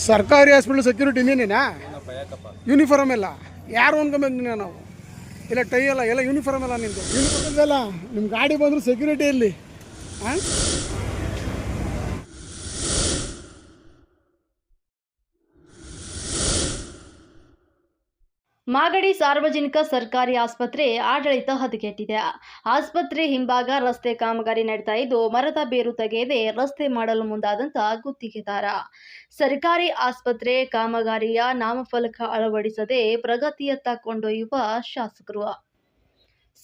ಸರ್ಕಾರಿ hospital security ನೀನೇನಾ? Uniform ಎಲ್ಲ ಯಾರು ಅನ್ಕೊಬೇಕು ನೀನು? ನಾವು ಇಲ್ಲ ಟೈ ಎಲ್ಲ ಎಲ್ಲ ಯೂನಿಫಾರ್ಮ್ ಎಲ್ಲ ನಿಂದು ಯೂನಿಫಾರ್ಮ್ ಎಲ್ಲ ನಿಮ್ಮ ಗಾಡಿ ಬಂದರೂ ಸೆಕ್ಯೂರಿಟಿ ಇಲ್ಲಿ ಹಾಂ. ಮಾಗಡಿ ಸಾರ್ವಜನಿಕ ಸರ್ಕಾರಿ ಆಸ್ಪತ್ರೆ ಆಡಳಿತ ಹದಗೆಟ್ಟಿದೆ. ಆಸ್ಪತ್ರೆ ಹಿಂಭಾಗ ರಸ್ತೆ ಕಾಮಗಾರಿ ನಡೀತಾ ಇದ್ದು, ಮರದ ಬೇರು ತೆಗೆಯದೆ ರಸ್ತೆ ಮಾಡಲು ಮುಂದಾದಂತ ಗುತ್ತಿಗೆದಾರ. ಸರ್ಕಾರಿ ಆಸ್ಪತ್ರೆ ಕಾಮಗಾರಿಯ ನಾಮಫಲಕ ಅಳವಡಿಸದೆ ಪ್ರಗತಿಯತ್ತ ಕೊಂಡೊಯ್ಯುವ ಶಾಸಕರು.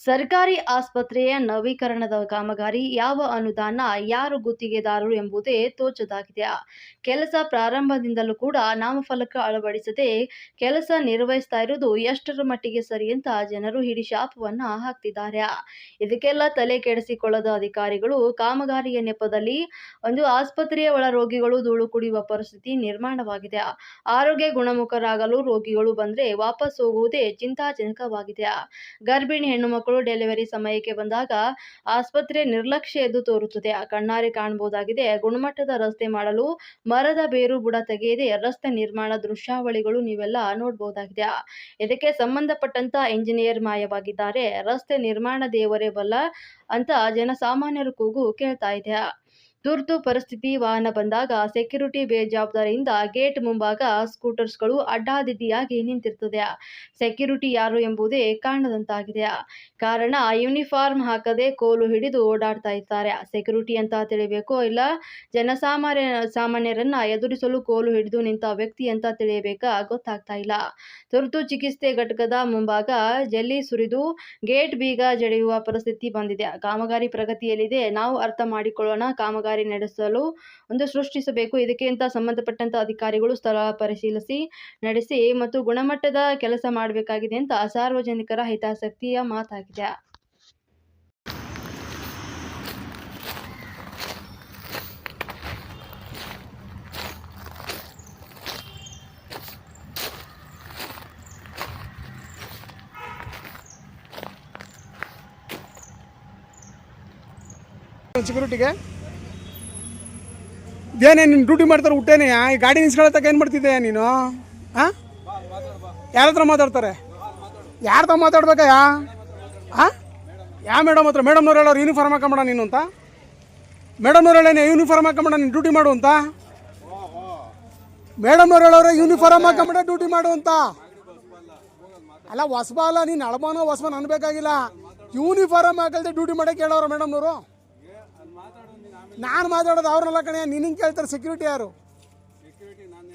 ಸರ್ಕಾರಿ ಆಸ್ಪತ್ರೆಯ ನವೀಕರಣದ ಕಾಮಗಾರಿ ಯಾವ ಅನುದಾನ, ಯಾರು ಗುತ್ತಿಗೆದಾರರು ಎಂಬುದೇ ತೋಚದಾಗಿದೆ. ಕೆಲಸ ಪ್ರಾರಂಭದಿಂದಲೂ ಕೂಡ ನಾಮಫಲಕ ಅಳವಡಿಸದೆ ಕೆಲಸ ನಿರ್ವಹಿಸ್ತಾ ಇರುವುದು ಎಷ್ಟರ ಮಟ್ಟಿಗೆ ಸರಿ ಅಂತ ಜನರು ಹಿಡಿಶಾಪವನ್ನ ಹಾಕ್ತಿದ್ದಾರೆ. ಇದಕ್ಕೆಲ್ಲ ತಲೆ ಕೆಡಿಸಿಕೊಳ್ಳದ ಅಧಿಕಾರಿಗಳು ಕಾಮಗಾರಿಯ ನೆಪದಲ್ಲಿ ಒಂದು ಆಸ್ಪತ್ರೆಯ ಒಳ ರೋಗಿಗಳು ಧೂಳು ಕುಡಿಯುವ ಪರಿಸ್ಥಿತಿ ನಿರ್ಮಾಣವಾಗಿದೆ. ಆರೋಗ್ಯ ಗುಣಮುಖರಾಗಲು ರೋಗಿಗಳು ಬಂದ್ರೆ ವಾಪಸ್ ಹೋಗುವುದೇ ಚಿಂತಾಜನಕವಾಗಿದೆ. ಗರ್ಭಿಣಿ ಹೆಣ್ಣುಮಕ್ಕಳು ಡೆಲಿವರಿ ಸಮಯಕ್ಕೆ ಬಂದಾಗ ಆಸ್ಪತ್ರೆ ನಿರ್ಲಕ್ಷ್ಯ ಎದ್ದು ತೋರುತ್ತದೆ. ಕಣ್ಣಾರೆ ಕಾಣಬಹುದಾಗಿದೆ. ಗುಣಮಟ್ಟದ ರಸ್ತೆ ಮಾಡಲು ಮರದ ಬೇರು ಬುಡ ತೆಗೆಯದೆ ರಸ್ತೆ ನಿರ್ಮಾಣ ದೃಶ್ಯಾವಳಿಗಳು ನೀವೆಲ್ಲ ನೋಡಬಹುದಾಗಿದೆ. ಇದಕ್ಕೆ ಸಂಬಂಧಪಟ್ಟಂತ ಇಂಜಿನಿಯರ್ ಮಾಯವಾಗಿದ್ದಾರೆ. ರಸ್ತೆ ನಿರ್ಮಾಣ ದೇವರೇ ಬಲ್ಲ ಅಂತ ಜನಸಾಮಾನ್ಯರು ಕೂಗು ಕೇಳ್ತಾ ಇದೆ. ತುರ್ತು ಪರಿಸ್ಥಿತಿ ವಾಹನ ಬಂದಾಗ ಸೆಕ್ಯೂರಿಟಿ ಬೇಜವಾಬ್ದಾರಿಯಿಂದ ಗೇಟ್ ಮುಂಭಾಗ ಸ್ಕೂಟರ್ಸ್ಗಳು ಅಡ್ಡಾದಿಡ್ಡಿಯಾಗಿ ನಿಂತಿರ್ತದೆ. ಸೆಕ್ಯೂರಿಟಿ ಯಾರು ಎಂಬುದೇ ಕಾಣದಂತಾಗಿದೆ. ಕಾರಣ ಯೂನಿಫಾರ್ಮ್ ಹಾಕದೆ ಕೋಲು ಹಿಡಿದು ಓಡಾಡ್ತಾ ಇರ್ತಾರೆ. ಸೆಕ್ಯೂರಿಟಿ ಅಂತ ತಿಳಿಬೇಕೋ ಇಲ್ಲ ಸಾಮಾನ್ಯರನ್ನ ಎದುರಿಸಲು ಕೋಲು ಹಿಡಿದು ನಿಂತ ವ್ಯಕ್ತಿ ಅಂತ ತಿಳಿಯಬೇಕಾ ಗೊತ್ತಾಗ್ತಾ ಇಲ್ಲ. ತುರ್ತು ಚಿಕಿತ್ಸೆ ಘಟಕದ ಮುಂಭಾಗ ಜಲ್ಲಿ ಸುರಿದು ಗೇಟ್ ಬೀಗ ಜಡಿಯುವ ಪರಿಸ್ಥಿತಿ ಬಂದಿದೆ. ಕಾಮಗಾರಿ ಪ್ರಗತಿಯಲ್ಲಿದೆ, ನಾವು ಅರ್ಥ ಮಾಡಿಕೊಳ್ಳೋಣ. ಕಾಮಗಾರಿ ನಡೆಸಲು ಸೃಷ್ಟಿಸಬೇಕು. ಇದಕ್ಕೆ ಅಂತ ಸಂಬಂಧಪಟ್ಟಂತ ಅಧಿಕಾರಿಗಳು ಸ್ಥಳ ಪರಿಶೀಲಿಸಿ ನಡೆಸಿ ಮತ್ತು ಗುಣಮಟ್ಟದ ಕೆಲಸ ಮಾಡಬೇಕಾಗಿದೆ ಅಂತ ಸಾರ್ವಜನಿಕರ ಹಿತಾಸಕ್ತಿಯ ಮಾತಾಗಿದೆ. ಸೆಕ್ಯೂರಿಟಿಗೆ ಇದೇನೇ ನೀನು ಡ್ಯೂಟಿ ಮಾಡ್ತಾರೆ ಹುಟ್ಟೇನೆ ಈ ಗಾಡಿ ನಿಲ್ಸ್ಕೊಳತಕ್ಕ ಏನು ಮಾಡ್ತಿದ್ದೆ ನೀನು? ಹಾಂ, ಯಾರ ಹತ್ರ ಮಾತಾಡ್ತಾರೆ? ಯಾರ ಹತ್ರ ಮಾತಾಡ್ಬೇಕಾ? ಹಾಂ, ಯಾವ ಮೇಡಮ್ ಹತ್ರ? ಮೇಡಮ್ನವ್ರು ಹೇಳೋರು ಯೂನಿಫಾರ್ಮ್ ಹಾಕೊಂಬೇಡ ನೀನು ಅಂತ. ಮೇಡಮ್ನವ್ರು ಹೇಳೇನೆ ಯೂನಿಫಾರ್ಮ್ ಹಾಕೊಂಬೇಡ ನೀನು ಡ್ಯೂಟಿ ಮಾಡು ಅಂತ. ಮೇಡಮ್ನವ್ರು ಹೇಳೋರು ಯೂನಿಫಾರ್ಮ್ ಹಾಕೊಂಬೇಡ ಡ್ಯೂಟಿ ಮಾಡು ಅಂತ. ಅಲ್ಲ ಹೊಸಬ ಅಲ್ಲ ನೀನು, ಅಳಬಾನೋ ಹೊಸಬನ ಅನ್ಬೇಕಾಗಿಲ್ಲ. ಯೂನಿಫಾರ್ಮ್ ಹಾಕಲ್ದೆ ಡ್ಯೂಟಿ ಮಾಡೋಕ್ಕೆ ಹೇಳೋರು ಮೇಡಮ್ನವರು. ನಾನು ಮಾತಾಡೋದು ಅವ್ರನ್ನೆಲ್ಲ ಕಣೆ. ನಿನಗೆ ಕೇಳ್ತಾರೆ ಸೆಕ್ಯೂರಿಟಿ ಯಾರು?